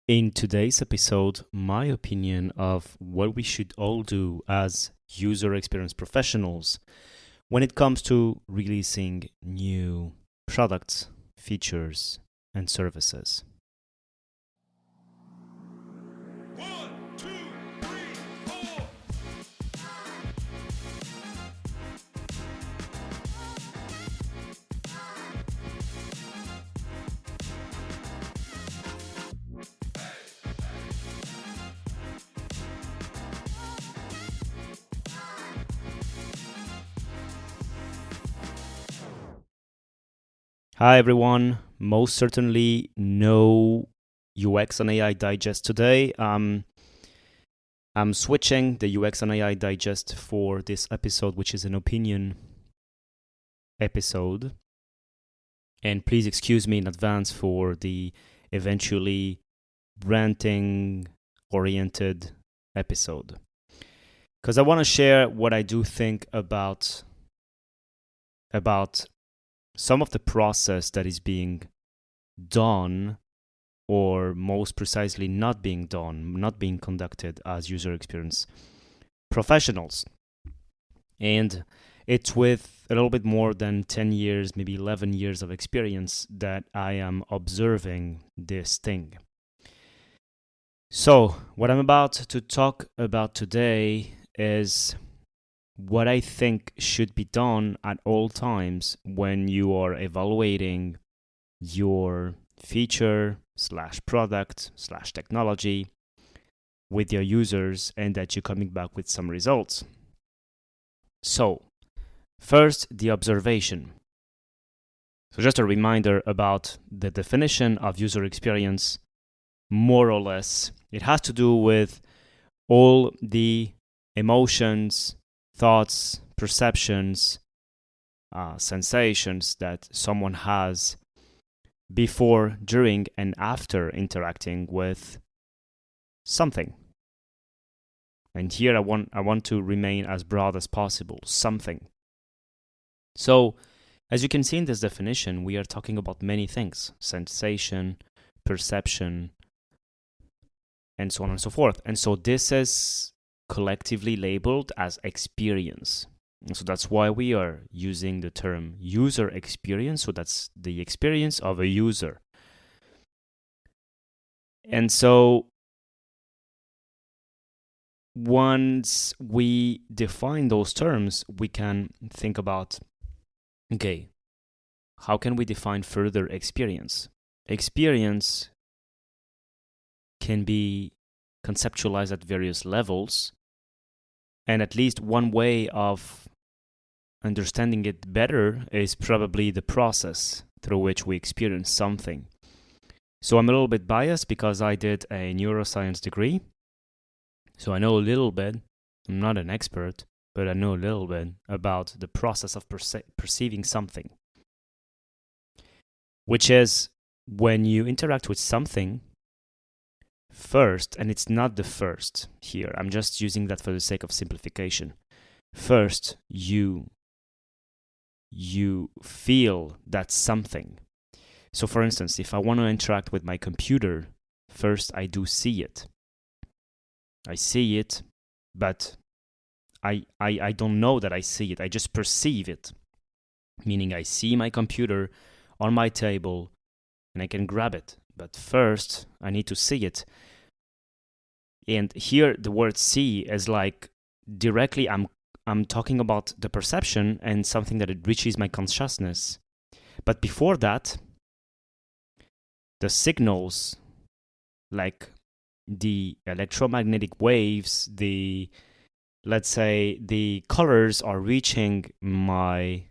In today's episode, my opinion of what we should all do as user experience professionals when it comes to releasing new products, features, and services. One, two, three, four. Hi, everyone. Most certainly, no UX and AI digest today. I'm switching the UX and AI digest for this episode, which is an opinion episode. And please excuse me in advance for the eventually ranting oriented episode. Because I want to share what I do think about some of the process that is being done, or most precisely not being done, not being conducted as user experience professionals. And it's with a little bit more than 10 years, maybe 11 years of experience that I am observing this thing. So, what I'm about to talk about today is what I think should be done at all times when you are evaluating your feature slash product slash technology with your users and that you're coming back with some results. So, first, the observation. So just a reminder about the definition of user experience, more or less. It has to do with all the emotions, thoughts, perceptions, sensations that someone has before, during, and after interacting with something. And here I want to remain as broad as possible, something. So, as you can see in this definition, we are talking about many things: sensation, perception, and so on and so forth. And so this is collectively labeled as experience. And so that's why we are using the term user experience. So that's the experience of a user. And so once we define those terms, we can think about, okay, how can we define further experience? Experience can be conceptualized at various levels, and at least one way of understanding it better is probably the process through which we experience something. So I'm a little bit biased because I did a neuroscience degree, so I know a little bit. I'm not an expert, but I know a little bit about the process of perceiving something, which is when you interact with something first, and it's not the first here, I'm just using that for the sake of simplification. First, you feel that something. So for instance, if I want to interact with my computer, first I do see it. I see it, but I don't know that I see it. I just perceive it. Meaning I see my computer on my table and I can grab it. But first, I need to see it. And here the word see is like directly I'm talking about the perception and something that it reaches my consciousness. But before that, the signals, like the electromagnetic waves, let's say the colors are reaching my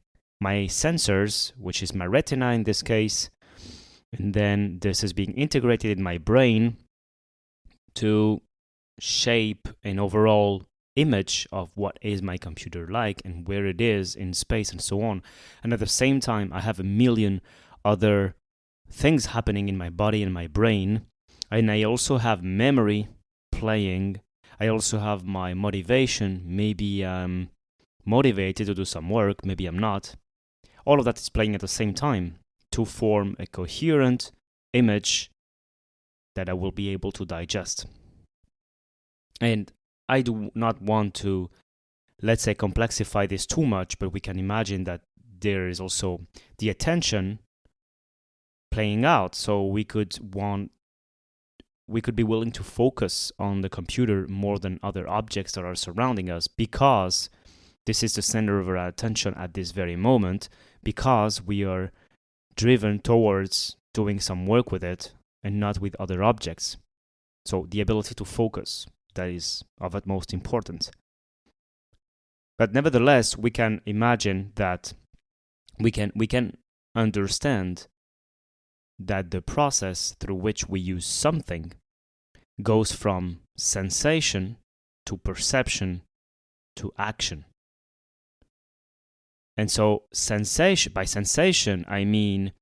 sensors, which is my retina in this case, and then this is being integrated in my brain to shape an overall image of what is my computer like and where it is in space and so on. And at the same time, I have a million other things happening in my body and my brain. And I also have memory playing. I also have my motivation. Maybe I'm motivated to do some work, maybe I'm not. All of that is playing at the same time to form a coherent image that I will be able to digest. And I do not want to, let's say, complexify this too much, but we can imagine that there is also the attention playing out. So we could be willing to focus on the computer more than other objects that are surrounding us, because this is the center of our attention at this very moment, because we are driven towards doing some work with it and not with other objects. So the ability to focus, that is of utmost importance. But nevertheless, we can imagine that we can understand that the process through which we use something goes from sensation to perception to action. And so by sensation, I mean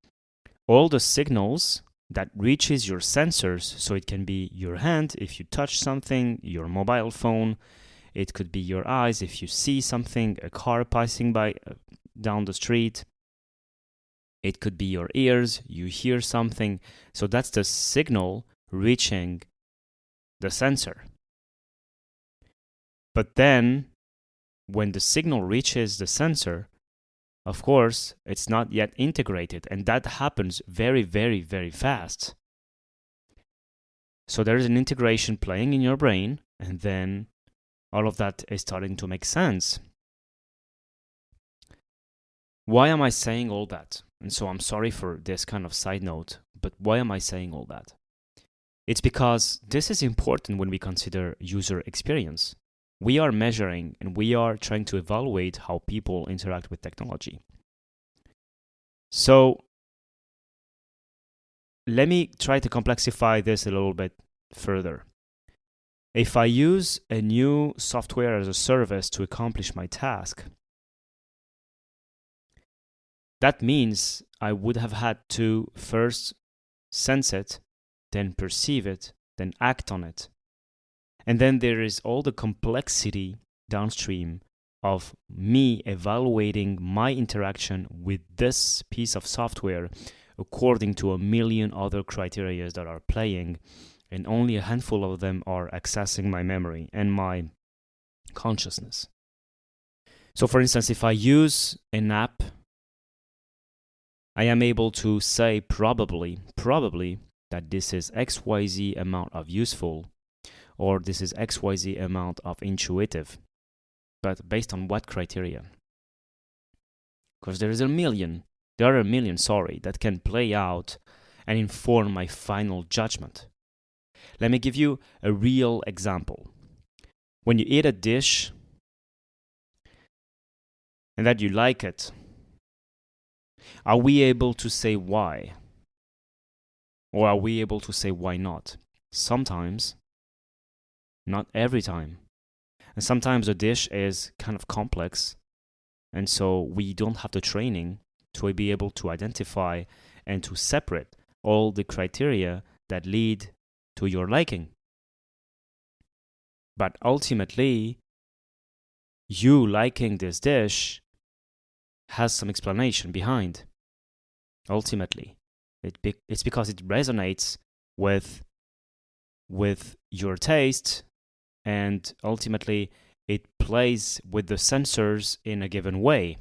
all the signals that reaches your sensors. So it can be your hand if you touch something, your mobile phone. It could be your eyes if you see something, a car passing by down the street. It could be your ears, you hear something. So that's the signal reaching the sensor. But then, when the signal reaches the sensor, of course, it's not yet integrated, and that happens very, very, very fast. So there's an integration playing in your brain, and then all of that is starting to make sense. Why am I saying all that? And so I'm sorry for this kind of side note, but why am I saying all that? It's because this is important when we consider user experience. We are measuring and we are trying to evaluate how people interact with technology. So let me try to complexify this a little bit further. If I use a new software as a service to accomplish my task, that means I would have had to first sense it, then perceive it, then act on it. And then there is all the complexity downstream of me evaluating my interaction with this piece of software according to a million other criteria that are playing, and only a handful of them are accessing my memory and my consciousness. So for instance, if I use an app, I am able to say probably that this is XYZ amount of useful, or this is XYZ amount of intuitive. But based on what criteria? Because there are a million, that can play out and inform my final judgment. Let me give you a real example. When you eat a dish and that you like it, are we able to say why? Or are we able to say why not? Sometimes. Not every time. And sometimes the dish is kind of complex, and so we don't have the training to be able to identify and to separate all the criteria that lead to your liking. But ultimately, you liking this dish has some explanation behind. Ultimately, it's because it resonates with your taste, and ultimately it plays with the sensors in a given way.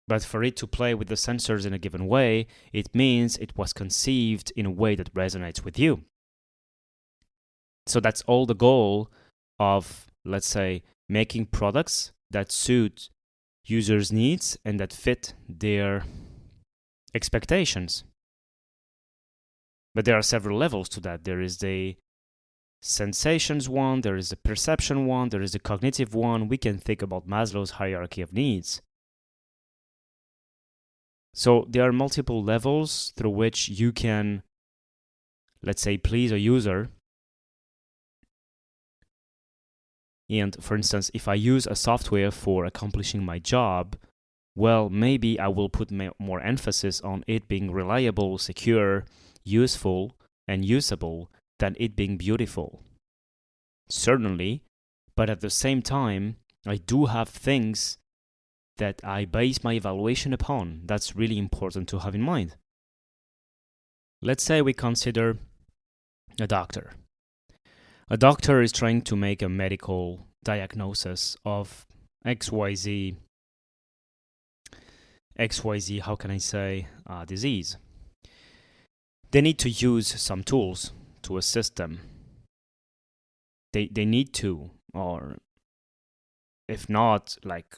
But for it to play with the sensors in a given way, it means it was conceived in a way that resonates with you. So that's all the goal of, let's say, making products that suit users' needs and that fit their expectations. But there are several levels to that. There is the sensations one, there is the perception one, there is the cognitive one. We can think about Maslow's hierarchy of needs. So there are multiple levels through which you can, let's say, please a user. And for instance, if I use a software for accomplishing my job, well, maybe I will put more emphasis on it being reliable, secure, useful, and usable than it being beautiful. Certainly, but at the same time, I do have things that I base my evaluation upon. That's really important to have in mind. Let's say we consider A doctor. A doctor is trying to make a medical diagnosis of XYZ, how can I say, disease. They need to use some tools to assist them. They need to, or if not, like,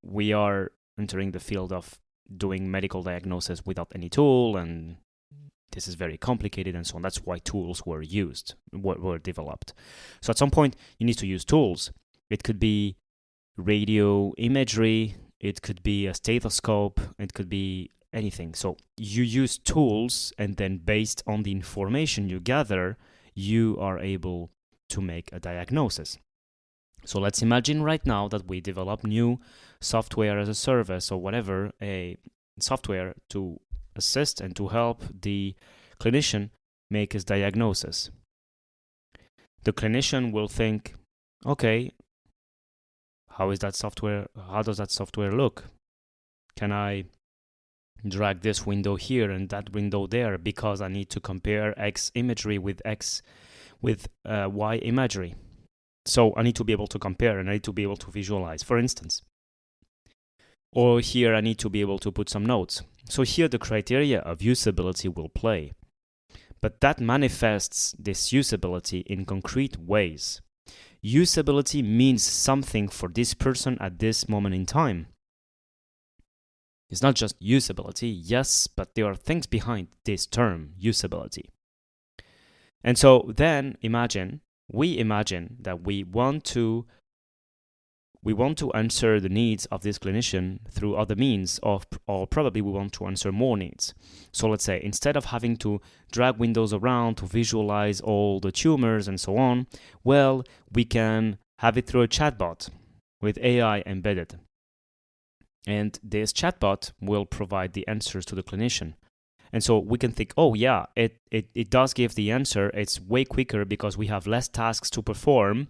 we are entering the field of doing medical diagnosis without any tool, and this is very complicated and so on. That's why tools were developed. So at some point, you need to use tools. It could be radio imagery, it could be a stethoscope, it could be anything. So you use tools, and then based on the information you gather, you are able to make a diagnosis. So let's imagine right now that we develop new software as a service or whatever, a software to assist and to help the clinician make his diagnosis. The clinician will think, okay, how does that software look? Can I drag this window here and that window there because I need to compare X imagery with Y imagery? So I need to be able to compare, and I need to be able to visualize, for instance. Or here I need to be able to put some notes. So here the criteria of usability will play. But that manifests this usability in concrete ways. Usability means something for this person at this moment in time. It's not just usability, yes, but there are things behind this term, usability. And so then we imagine that we want to answer the needs of this clinician through other means, or probably we want to answer more needs. So let's say instead of having to drag windows around to visualize all the tumors and so on, well, we can have it through a chatbot with AI embedded. And this chatbot will provide the answers to the clinician. And so we can think, oh yeah, it does give the answer. It's way quicker because we have less tasks to perform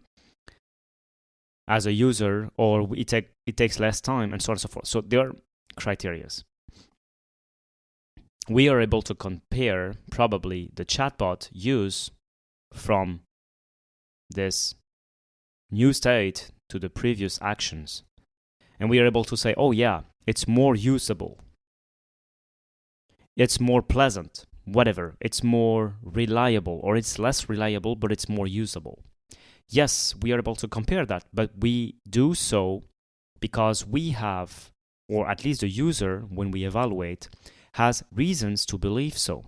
as a user, or it takes less time, and so on and so forth. So there are criteria. We are able to compare probably the chatbot use from this new state to the previous actions. And we are able to say, oh yeah, it's more usable. It's more pleasant, whatever. It's more reliable, or it's less reliable, but it's more usable. Yes, we are able to compare that, but we do so because we have, or at least the user, when we evaluate, has reasons to believe so.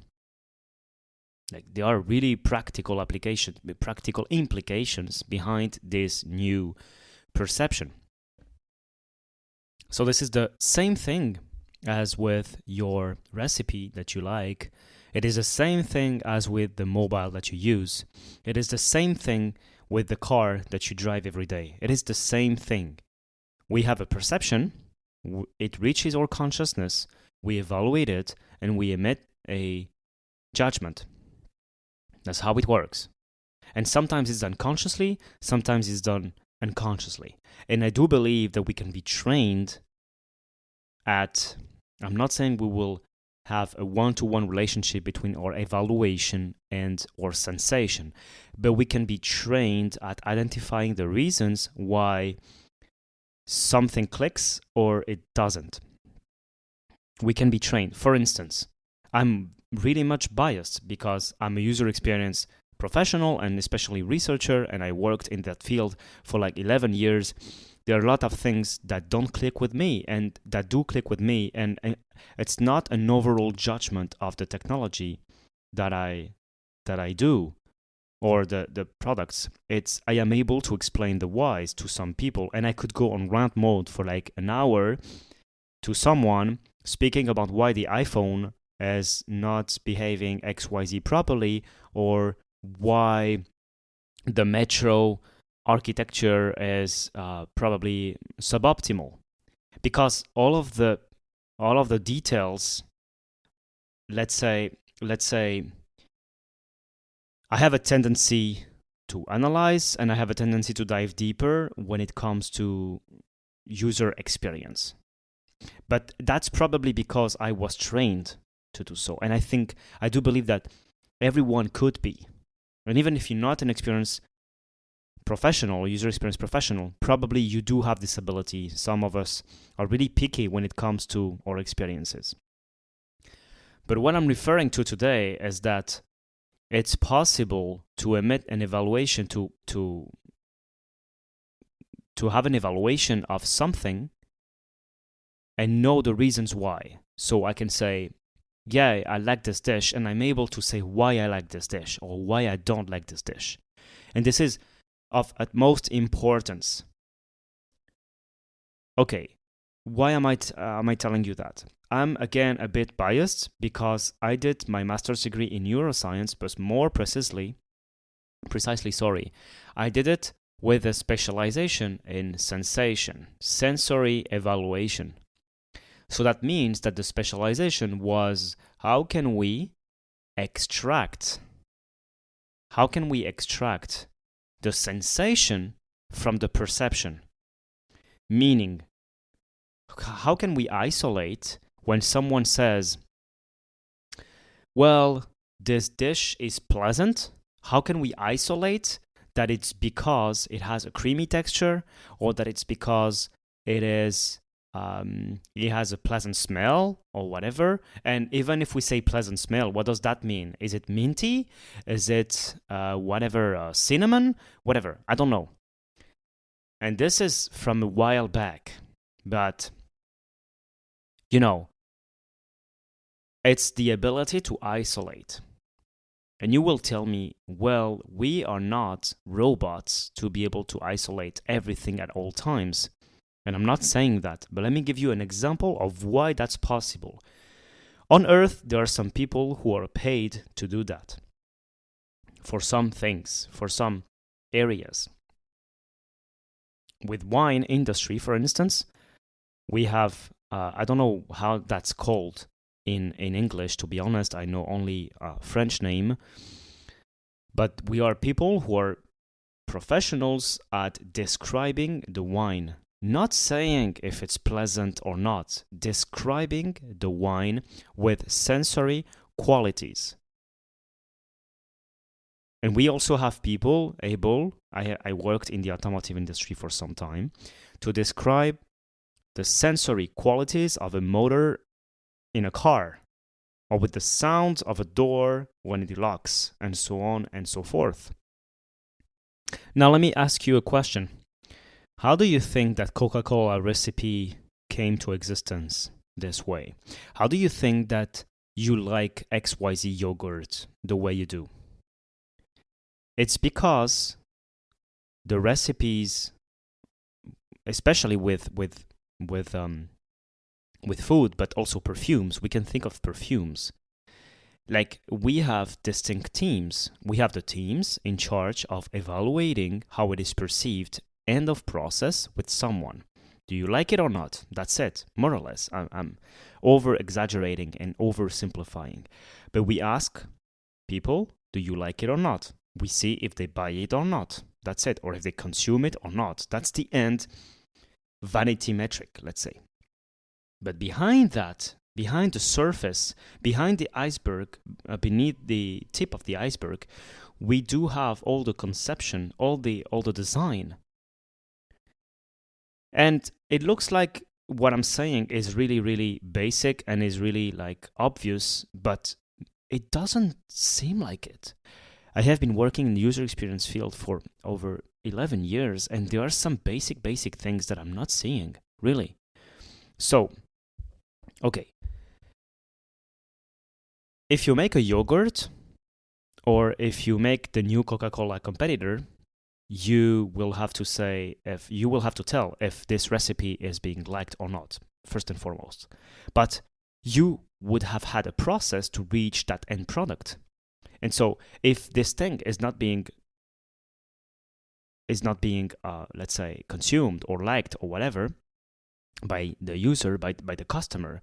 Like, there are really practical implications behind this new perception. So this is the same thing as with your recipe that you like. It is the same thing as with the mobile that you use. It is the same thing with the car that you drive every day. It is the same thing. We have a perception, it reaches our consciousness, we evaluate it, and we emit a judgment. That's how it works. And sometimes it's done consciously, sometimes it's done unconsciously. And I do believe that we can be trained at, I'm not saying we will have a one-to-one relationship between our evaluation and our sensation, but we can be trained at identifying the reasons why something clicks or it doesn't. We can be trained. For instance, I'm really much biased because I'm a user experience professional and especially researcher, and I worked in that field for like 11 years. There are a lot of things that don't click with me and that do click with me, and it's not an overall judgment of the technology that I do or the products. It's I am able to explain the whys to some people, and I could go on rant mode for like an hour to someone speaking about why the iPhone is not behaving XYZ properly, or why the metro architecture is probably suboptimal, because all of the details, let's say I have a tendency to analyze, and I have a tendency to dive deeper when it comes to user experience. But that's probably because I was trained to do so, and I do believe that everyone could be. And even if you're not an experienced professional, user experience professional, probably you do have this ability. Some of us are really picky when it comes to our experiences. But what I'm referring to today is that it's possible to emit an evaluation, to have an evaluation of something and know the reasons why. So I can say, yeah, I like this dish, and I'm able to say why I like this dish or why I don't like this dish. And this is of utmost importance. Okay, why am I telling you that? I'm again a bit biased because I did my master's degree in neuroscience, but more precisely, I did it with a specialization in sensation, sensory evaluation. So that means that the specialization was how can we extract the sensation from the perception? Meaning, how can we isolate when someone says, well, this dish is pleasant? How can we isolate that it's because it has a creamy texture, or that it's because it has a pleasant smell or whatever? And even if we say pleasant smell, what does that mean? Is it minty? Is it cinnamon? Whatever. I don't know. And this is from a while back. But, it's the ability to isolate. And you will tell me, well, we are not robots to be able to isolate everything at all times. And I'm not saying that, but let me give you an example of why that's possible. On Earth, there are some people who are paid to do that. For some things, for some areas. With wine industry, for instance, we have, I don't know how that's called in English, to be honest. I know only a French name. But we are people who are professionals at describing the wine. Not saying if it's pleasant or not, describing the wine with sensory qualities. And we also have people able, I worked in the automotive industry for some time, to describe the sensory qualities of a motor in a car, or with the sound of a door when it locks, and so on and so forth. Now let me ask you a question. How do you think that Coca-Cola recipe came to existence this way? How do you think that you like XYZ yogurt the way you do? It's because the recipes, especially with food, but also perfumes, we can think of perfumes. Like, we have distinct teams. We have the teams in charge of evaluating how it is perceived end of process with someone. Do you like it or not? That's it, more or less. I'm over-exaggerating and oversimplifying. But we ask people, do you like it or not? We see if they buy it or not. That's it. Or if they consume it or not. That's the end vanity metric, let's say. But behind that, behind the surface, behind the iceberg, beneath the tip of the iceberg, we do have all the conception, all the design. And it looks like what I'm saying is really, really basic and is really like obvious, but it doesn't seem like it. I have been working in the user experience field for over 11 years, and there are some basic things that I'm not seeing, really. So, okay. If you make a yogurt, or if you make the new Coca-Cola competitor, you will have to tell if this recipe is being liked or not, first and foremost. But you would have had a process to reach that end product. And so if this thing is not being let's say, consumed or liked or whatever by the user, by the customer,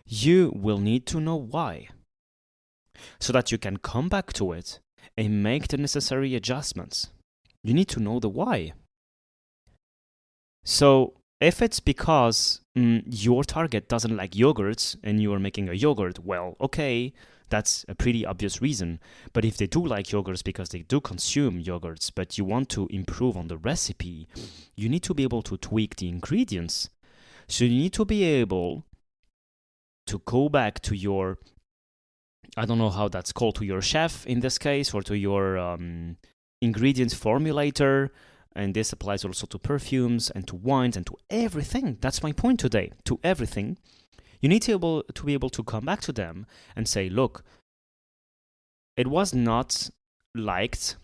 you will need to know why, so that you can come back to it and make the necessary adjustments. You need to know the why. So if it's because your target doesn't like yogurts and you are making a yogurt, well, okay, That's a pretty obvious reason. But if they do like yogurts because they do consume yogurts, but you want to improve on the recipe, you need to be able to tweak the ingredients. So you need to be able to go back to your, I don't know how that's called, to your chef in this case, or to your ingredients formulator. And this applies also to perfumes and to wines and to everything. That's my point today, to everything. You need to be able to come back to them and say, look, it was not liked,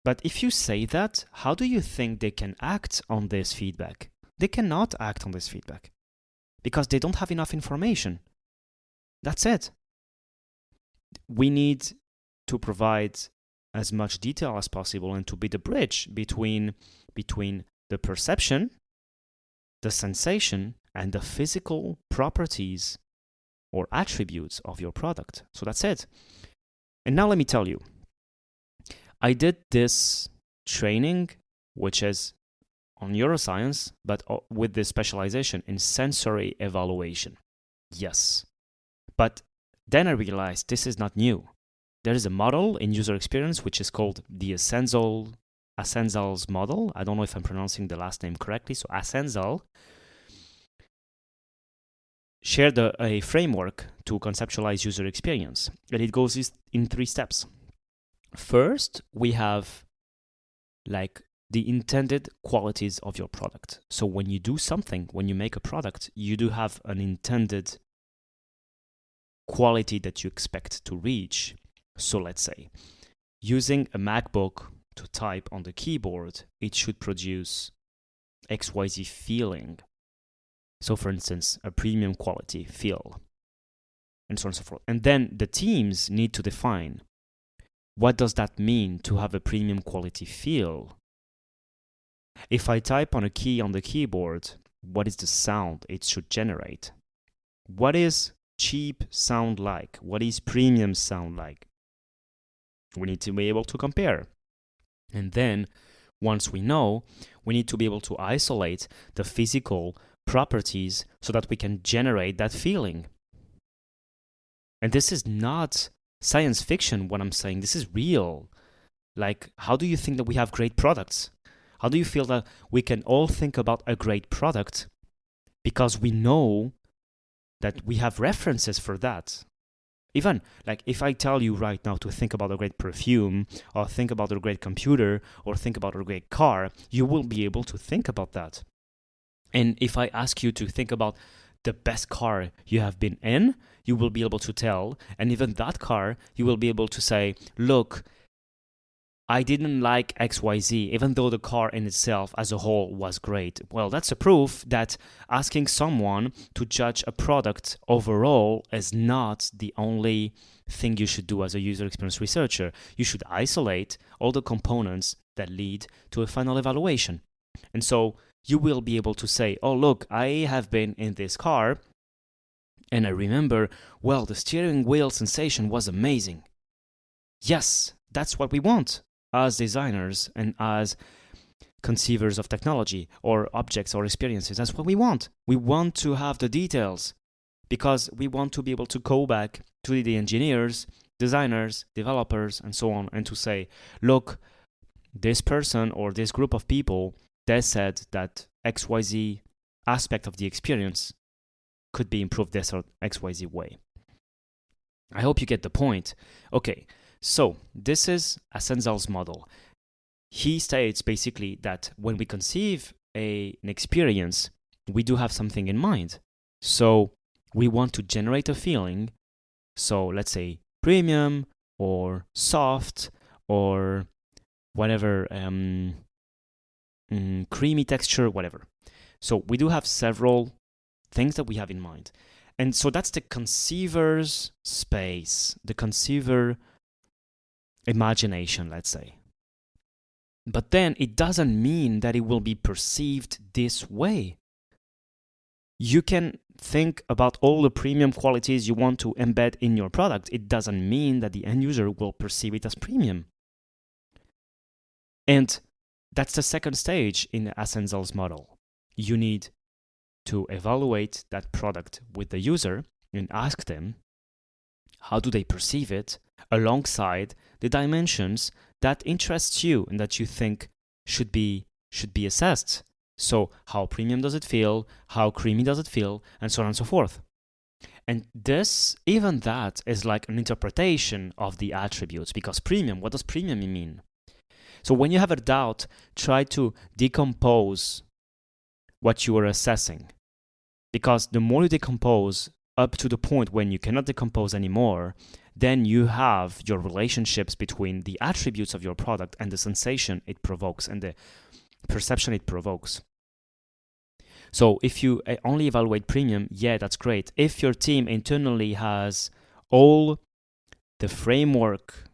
but if you say that, how do you think they can act on this feedback? They cannot act on this feedback because they don't have enough information. That's it. We need to provide as much detail as possible and to be the bridge between the perception, the sensation, and the physical properties or attributes of your product. So that's it. And now let me tell you, I did this training, which is on neuroscience, but with the specialization in sensory evaluation. Yes. But then I realized this is not new. There is a model in user experience which is called the Ascenzal's model. I don't know if I'm pronouncing the last name correctly. So Ascenzal shared a framework to conceptualize user experience. And it goes in 3 steps. First, we have like the intended qualities of your product. So when you do something, when you make a product, you do have an intended quality that you expect to reach. So let's say, using a MacBook to type on the keyboard, it should produce XYZ feeling. So for instance, a premium quality feel, and so on and so forth. And then the teams need to define, what does that mean to have a premium quality feel? If I type on a key on the keyboard, what is the sound it should generate? What is cheap sound like? What is premium sound like? We need to be able to compare. And then, once we know, we need to be able to isolate the physical properties so that we can generate that feeling. And this is not science fiction, what I'm saying. This is real. Like, how do you think that we have great products? How do you feel that we can all think about a great product because we know that we have references for that? Even, like, if I tell you right now to think about a great perfume, or think about a great computer, or think about a great car, you will be able to think about that. And if I ask you to think about the best car you have been in, you will be able to tell. And even that car, you will be able to say, look, I didn't like XYZ, even though the car in itself as a whole was great. Well, that's a proof that asking someone to judge a product overall is not the only thing you should do as a user experience researcher. You should isolate all the components that lead to a final evaluation. And so you will be able to say, oh, look, I have been in this car, and I remember, well, the steering wheel sensation was amazing. Yes, that's what we want as designers and as conceivers of technology or objects or experiences. That's what we want. We want to have the details because we want to be able to go back to the engineers, designers, developers, and so on, and to say, look, this person or this group of people, they said that XYZ aspect of the experience could be improved this or XYZ way. I hope you get the point. Okay, so this is Ascenzal's model. He states basically that when we conceive an experience, we do have something in mind. So we want to generate a feeling. So let's say premium or soft or whatever, creamy texture, whatever. So we do have several things that we have in mind. And so that's the conceiver's space, the conceiver imagination, let's say. But then it doesn't mean that it will be perceived this way. You can think about all the premium qualities you want to embed in your product. It doesn't mean that the end user will perceive it as premium. And that's the second stage in Ascenzal's model. You need to evaluate that product with the user and ask them, How do they perceive it alongside the dimensions that interest you and that you think should be assessed? So how premium does it feel? How creamy does it feel? And so on and so forth. And this, even that, is like an interpretation of the attributes, because premium, what does premium mean? So when you have a doubt, try to decompose what you are assessing. Because the more you decompose up to the point when you cannot decompose anymore, then you have your relationships between the attributes of your product and the sensation it provokes and the perception it provokes. So if you only evaluate premium, yeah, that's great. If your team internally has all the framework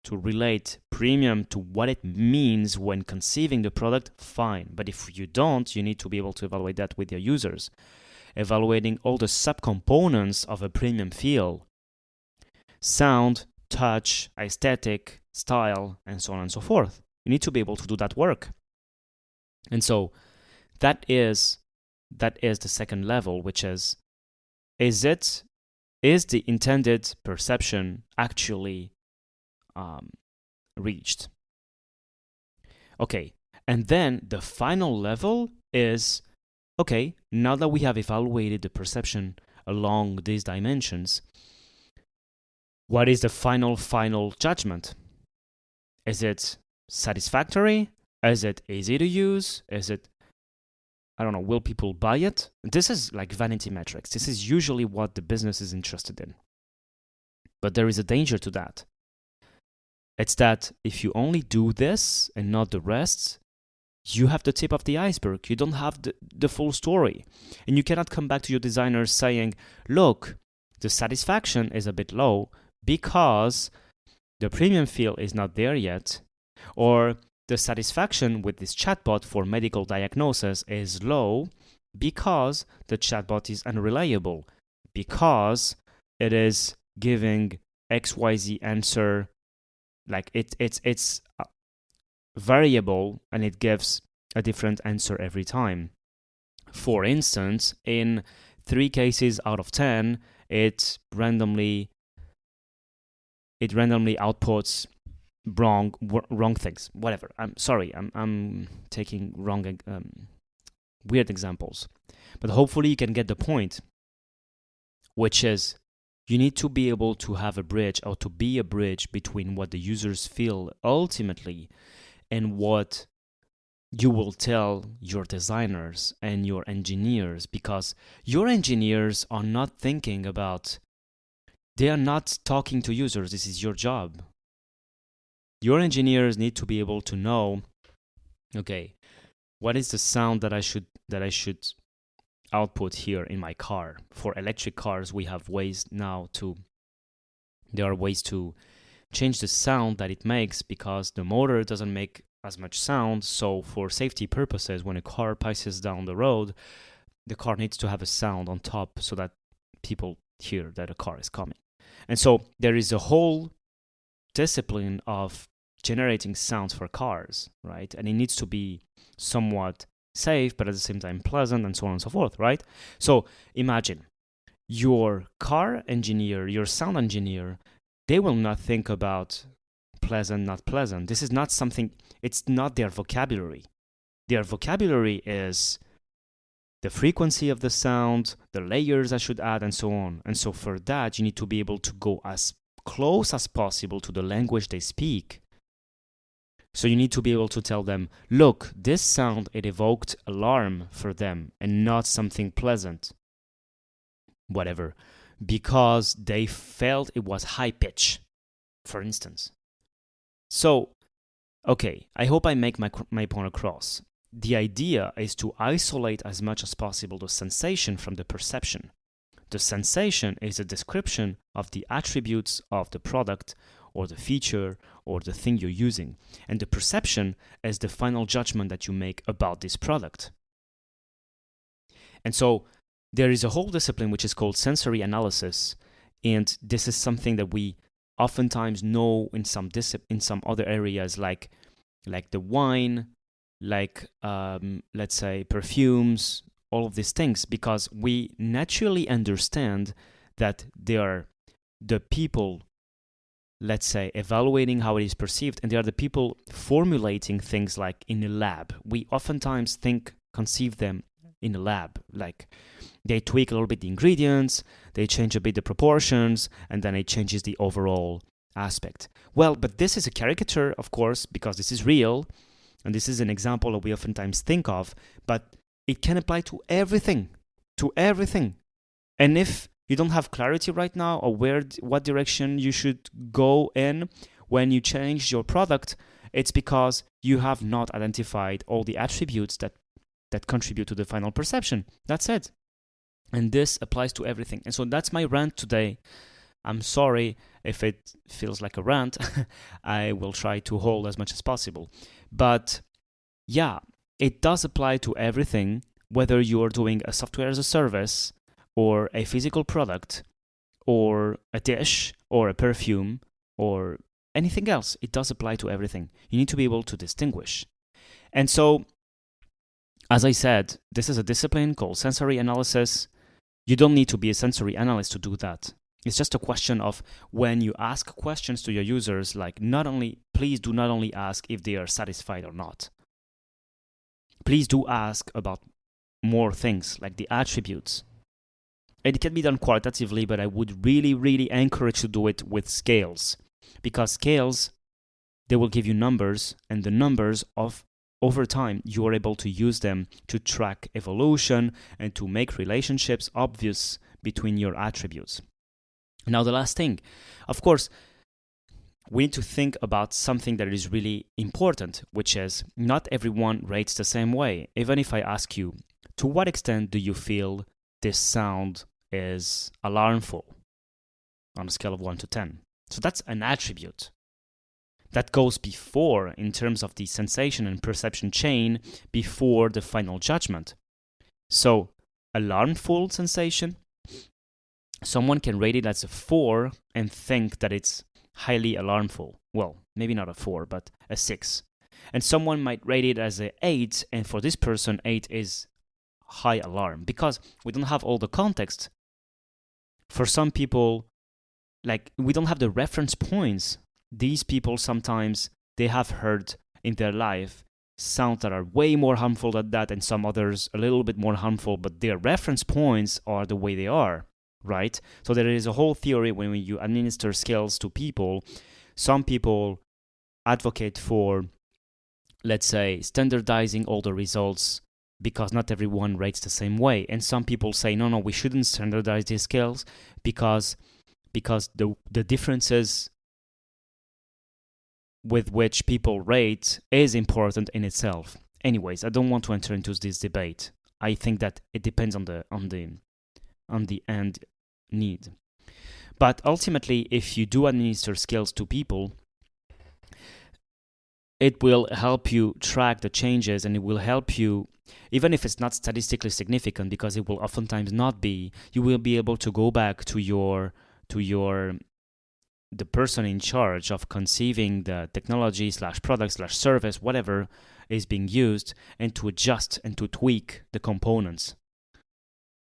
to relate premium to what it means when conceiving the product, fine. But if you don't, you need to be able to evaluate that with your users. Evaluating all the subcomponents of a premium feel: sound, touch, aesthetic, style, and so on and so forth. You need to be able to do that work. And so that is the second level, which is the intended perception actually reached? Okay, and then the final level is, okay, now that we have evaluated the perception along these dimensions, what is the final judgment? Is it satisfactory? Is it easy to use? Is it, I don't know, will people buy it? This is like vanity metrics. This is usually what the business is interested in. But there is a danger to that. It's that if you only do this and not the rest, you have the tip of the iceberg. You don't have the full story. And you cannot come back to your designers saying, look, the satisfaction is a bit low because the premium feel is not there yet, or the satisfaction with this chatbot for medical diagnosis is low because the chatbot is unreliable, because it is giving XYZ answer, like it's variable and it gives a different answer every time. For instance, in 3 cases out of 10, it randomly outputs wrong things. Whatever. I'm sorry. I'm taking wrong weird examples, but hopefully you can get the point, which is you need to be able to have a bridge, or to be a bridge between what the users feel ultimately and what you will tell your designers and your engineers, because your engineers are not thinking about, they are not talking to users. This is your job. Your engineers need to be able to know, okay, what is the sound that I should output here in my car? For electric cars, we have ways now there are ways to change the sound that it makes, because the motor doesn't make as much sound. So for safety purposes, when a car passes down the road, the car needs to have a sound on top so that people hear that a car is coming. And so there is a whole discipline of generating sounds for cars, right? And it needs to be somewhat safe, but at the same time pleasant, and so on and so forth, right? So imagine your car engineer, your sound engineer, they will not think about pleasant, not pleasant. This is not something, it's not their vocabulary. Their vocabulary is the frequency of the sound, the layers I should add, and so on. And so for that, you need to be able to go as close as possible to the language they speak. So you need to be able to tell them, look, this sound, it evoked alarm for them and not something pleasant. Whatever. Because they felt it was high pitch, for instance. So, okay, I hope I make my point across. The idea is to isolate as much as possible the sensation from the perception. The sensation is a description of the attributes of the product or the feature or the thing you're using. And the perception is the final judgment that you make about this product. And so there is a whole discipline which is called sensory analysis. And this is something that we oftentimes know in some other areas, like the wine, like let's say perfumes, all of these things, because we naturally understand that the people, let's say, evaluating how it is perceived, and they are the people formulating things like in a lab. We oftentimes conceive them in a lab, like they tweak a little bit the ingredients, they change a bit the proportions, and then it changes the overall aspect. Well, but this is a caricature, of course, because this is real, and this is an example that we oftentimes think of, but it can apply to everything, And if you don't have clarity right now or what direction you should go in when you change your product, it's because you have not identified all the attributes that contribute to the final perception. That's it. And this applies to everything. And so that's my rant today. I'm sorry if it feels like a rant. I will try to hold as much as possible. But yeah, it does apply to everything, whether you're doing a software as a service or a physical product or a dish or a perfume or anything else. It does apply to everything. You need to be able to distinguish. And so, as I said, this is a discipline called sensory analysis. You don't need to be a sensory analyst to do that. It's just a question of when you ask questions to your users, like please do not only ask if they are satisfied or not. Please do ask about more things, like the attributes. And it can be done qualitatively, but I would really, really encourage to do it with scales. Because scales, they will give you numbers, and the numbers over time, you are able to use them to track evolution and to make relationships obvious between your attributes. Now, the last thing, of course, we need to think about something that is really important, which is not everyone rates the same way. Even if I ask you, to what extent do you feel this sound is alarmful on a scale of 1 to 10? So that's an attribute. That goes before, in terms of the sensation and perception chain, before the final judgment. So, alarmful sensation, someone can rate it as a 4 and think that it's highly alarmful. Well, maybe not a 4, but a 6. And someone might rate it as an 8, and for this person, 8 is high alarm, because we don't have all the context. For some people, like, we don't have the reference points. These people sometimes, they have heard in their life sounds that are way more harmful than that, and some others a little bit more harmful, but their reference points are the way they are, right? So there is a whole theory when you administer scales to people. Some people advocate for, let's say, standardizing all the results because not everyone rates the same way. And some people say, no, we shouldn't standardize these scales because the differences with which people rate is important in itself. Anyways, I don't want to enter into this debate. I think that it depends on the end need. But ultimately, if you do administer scales to people, it will help you track the changes, and it will help you, even if it's not statistically significant, because it will oftentimes not be, you will be able to go back to the person in charge of conceiving the technology / product / service, whatever is being used, and to adjust and to tweak the components,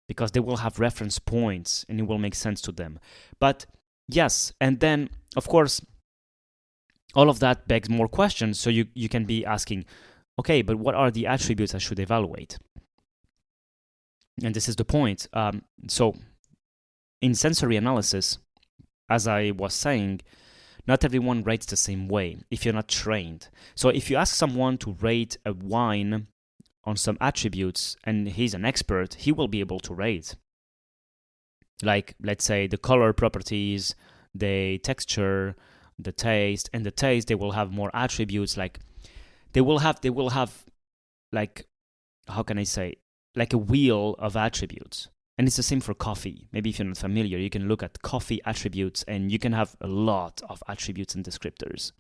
because they will have reference points and it will make sense to them. But yes, and then of course all of that begs more questions. So you can be asking, okay, but what are the attributes I should evaluate? And this is the point. So in sensory analysis, as I was saying, not everyone rates the same way if you're not trained. So if you ask someone to rate a wine on some attributes and he's an expert, he will be able to rate. Like, let's say, the color properties, the texture, the taste, and the taste, they will have more attributes. Like, they will have like, how can I say, like a wheel of attributes. And it's the same for coffee. Maybe if you're not familiar, you can look at coffee attributes and you can have a lot of attributes and descriptors.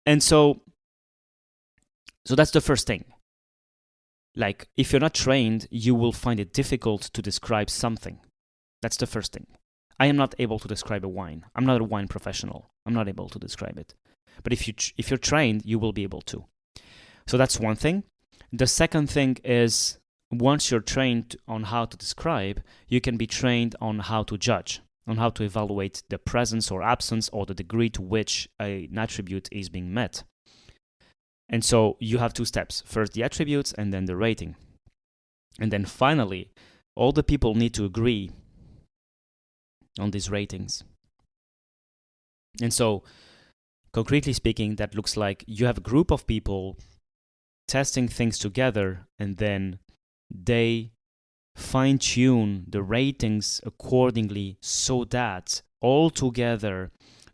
And so that's the first thing. Like, if you're not trained, you will find it difficult to describe something. That's the first thing. I am not able to describe a wine. I'm not a wine professional. I'm not able to describe it. But if you're trained, you will be able to. So that's one thing. The second thing is, once you're trained on how to describe, you can be trained on how to judge. on how to evaluate the presence or absence or the degree to which an attribute is being met. And so you have two steps. First the attributes and then the rating. And then finally, all the people need to agree on these ratings. And so, concretely speaking, that looks like you have a group of people testing things together, and then they fine-tune the ratings accordingly so that altogether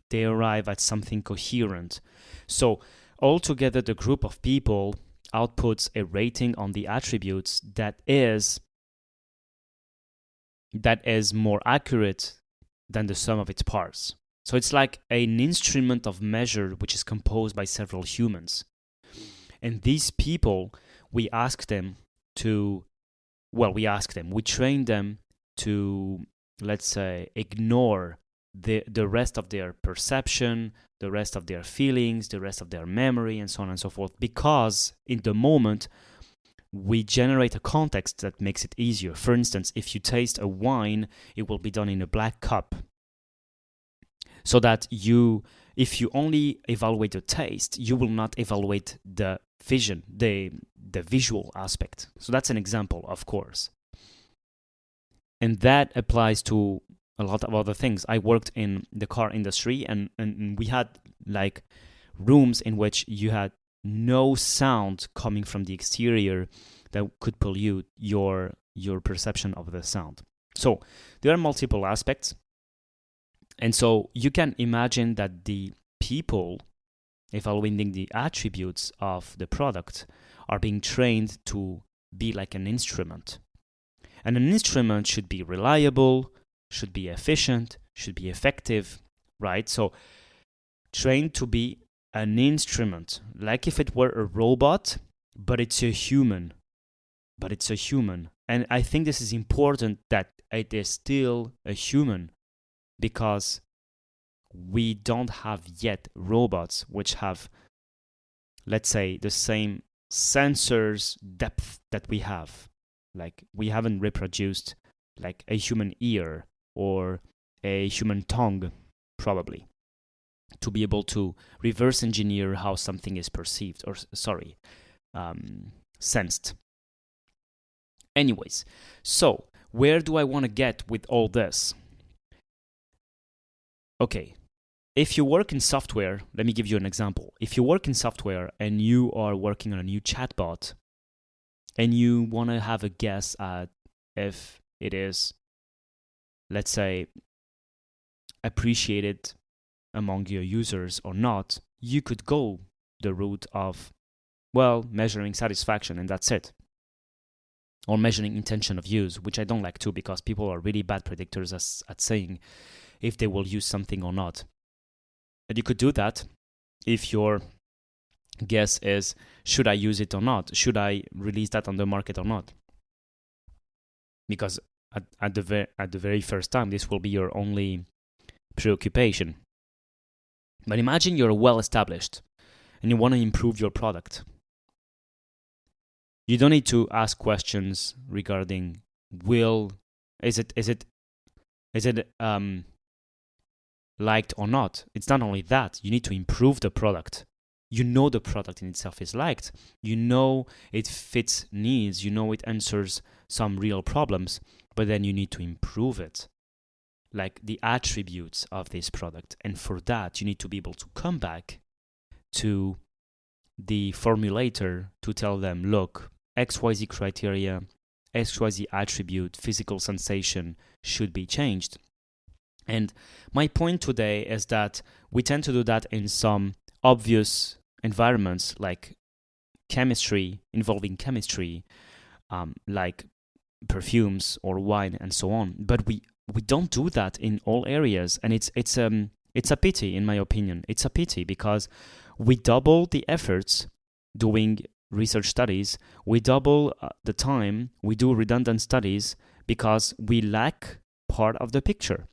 they arrive at something coherent. So altogether the group of people outputs a rating on the attributes that is more accurate than the sum of its parts. So it's like an instrument of measure which is composed by several humans. And these people, we train them to, let's say, ignore the rest of their perception, the rest of their feelings, the rest of their memory, and so on and so forth, because in the moment, we generate a context that makes it easier. For instance, if you taste a wine, it will be done in a black cup. So that if you only evaluate the taste, you will not evaluate the vision, the visual aspect. So that's an example, of course. And that applies to a lot of other things. I worked in the car industry, and we had like rooms in which you had no sound coming from the exterior that could pollute your perception of the sound. So there are multiple aspects. And so you can imagine that the people evaluating the attributes of the product are being trained to be like an instrument. And an instrument should be reliable, should be efficient, should be effective, right? So trained to be an instrument, like if it were a robot, but it's a human. And I think this is important that it is still a human, because we don't have yet robots which have, let's say, the same sensors depth that we have. Like, we haven't reproduced like a human ear or a human tongue, probably, to be able to reverse engineer how something is perceived, or sensed. Anyways, so where do I want to get with all this? Okay, if you work in software, let me give you an example. If you work in software and you are working on a new chatbot, and you want to have a guess at if it is, let's say, appreciated among your users or not, you could go the route of, measuring satisfaction, and that's it. Or measuring intention of use, which I don't like too, because people are really bad predictors at saying if they will use something or not. And you could do that if your guess is, should I use it or not? Should I release that on the market or not? Because at the very first time, this will be your only preoccupation. But imagine you're well established and you want to improve your product. You don't need to ask questions regarding is it liked or not. It's not only that, you need to improve the product. You know the product in itself is liked. You know it fits needs. You know it answers some real problems, but then you need to improve it, like the attributes of this product. And for that, you need to be able to come back to the formulator to tell them, look, XYZ criteria, XYZ attribute, physical sensation should be changed. And my point today is that we tend to do that in some obvious environments, like involving chemistry, like perfumes or wine and so on. But we don't do that in all areas, and it's a pity, in my opinion. It's a pity because we double the efforts doing research studies, we double the time, we do redundant studies because we lack part of the picture.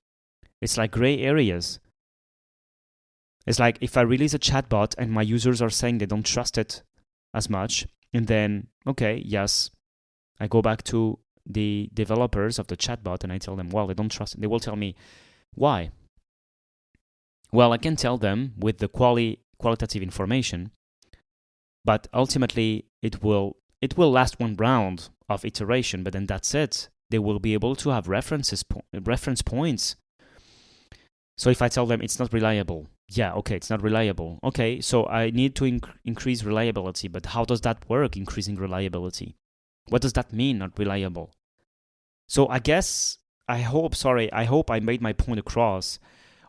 It's like gray areas. It's like if I release a chatbot and my users are saying they don't trust it as much, and then, okay, yes, I go back to the developers of the chatbot and I tell them, well, they don't trust it. They will tell me, Why? Well, I can tell them with the qualitative information, but ultimately it will last one round of iteration, but then that's it. They will be able to have reference points. So if I tell them it's not reliable, yeah, okay, it's not reliable. Okay, so I need to increase reliability, but how does that work, increasing reliability? What does that mean, not reliable? So I hope I made my point across.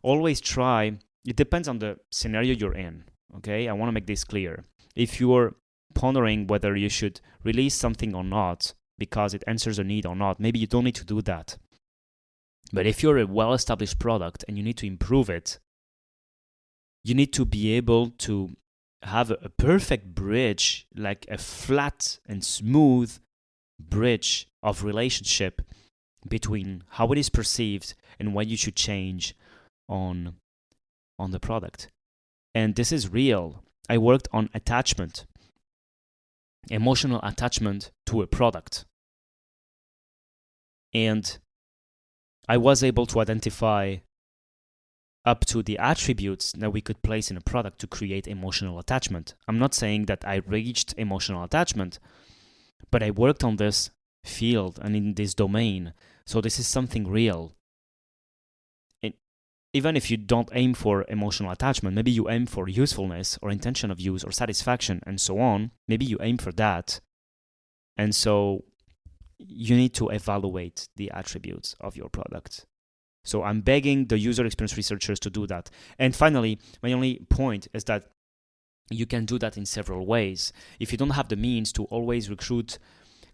Always try, it depends on the scenario you're in, okay? I want to make this clear. If you're pondering whether you should release something or not because it answers a need or not, maybe you don't need to do that. But if you're a well-established product and you need to improve it, you need to be able to have a perfect bridge, like a flat and smooth bridge of relationship between how it is perceived and what you should change on the product. And this is real. I worked on attachment, emotional attachment to a product. And I was able to identify up to the attributes that we could place in a product to create emotional attachment. I'm not saying that I reached emotional attachment, but I worked on this field and in this domain. So this is something real. And even if you don't aim for emotional attachment, maybe you aim for usefulness or intention of use or satisfaction and so on. Maybe you aim for that. And so you need to evaluate the attributes of your product. So I'm begging the user experience researchers to do that. And finally, my only point is that you can do that in several ways. If you don't have the means to always recruit,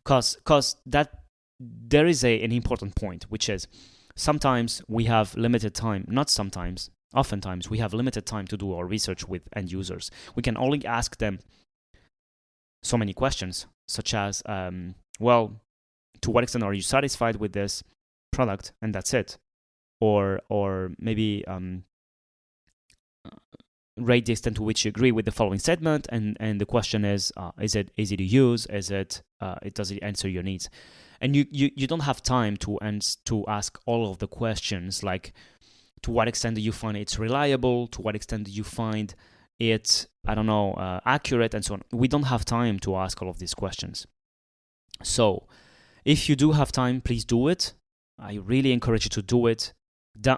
because that there is an important point, which is sometimes we have limited time. Not sometimes, oftentimes we have limited time to do our research with end users. We can only ask them so many questions, such as, well, to what extent are you satisfied with this product? And that's it. Or maybe rate the extent to which you agree with the following statement, and the question is it easy to use? Does it answer your needs? And you don't have time to ask all of the questions, like to what extent do you find it's reliable? To what extent do you find it, accurate, and so on? We don't have time to ask all of these questions. So if you do have time, please do it. I really encourage you to do it.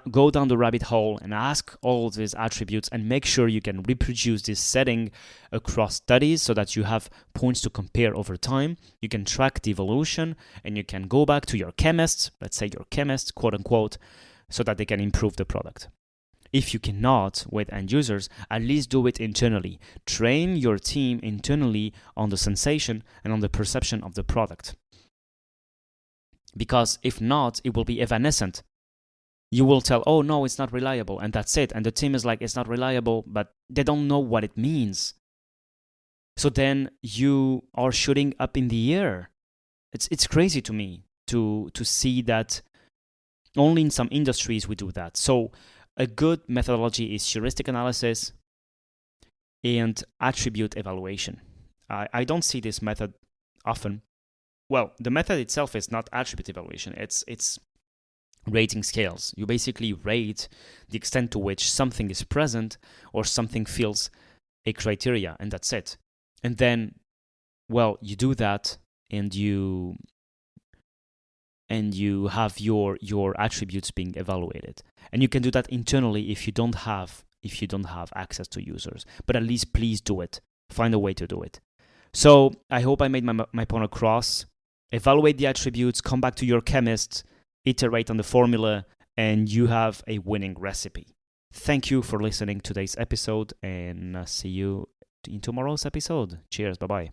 Go down the rabbit hole and ask all of these attributes and make sure you can reproduce this setting across studies so that you have points to compare over time. You can track the evolution and you can go back to your chemists, let's say your chemist, quote unquote, so that they can improve the product. If you cannot with end users, at least do it internally. Train your team internally on the sensation and on the perception of the product. Because if not, it will be evanescent. You will tell, oh no, it's not reliable, and that's it. And the team is like, it's not reliable, but they don't know what it means. So then you are shooting up in the air. It's crazy to me to see that only in some industries we do that. So a good methodology is heuristic analysis and attribute evaluation. I don't see this method often. Well, the method itself is not attribute evaluation. It's rating scales. You basically rate the extent to which something is present or something fills a criteria, and that's it. And then, well, you do that, and you have your attributes being evaluated. And you can do that internally if you don't have access to users. But at least please do it. Find a way to do it. So I hope I made my point across. Evaluate the attributes, come back to your chemist, iterate on the formula, and you have a winning recipe. Thank you for listening to today's episode, and see you in tomorrow's episode. Cheers. Bye-bye.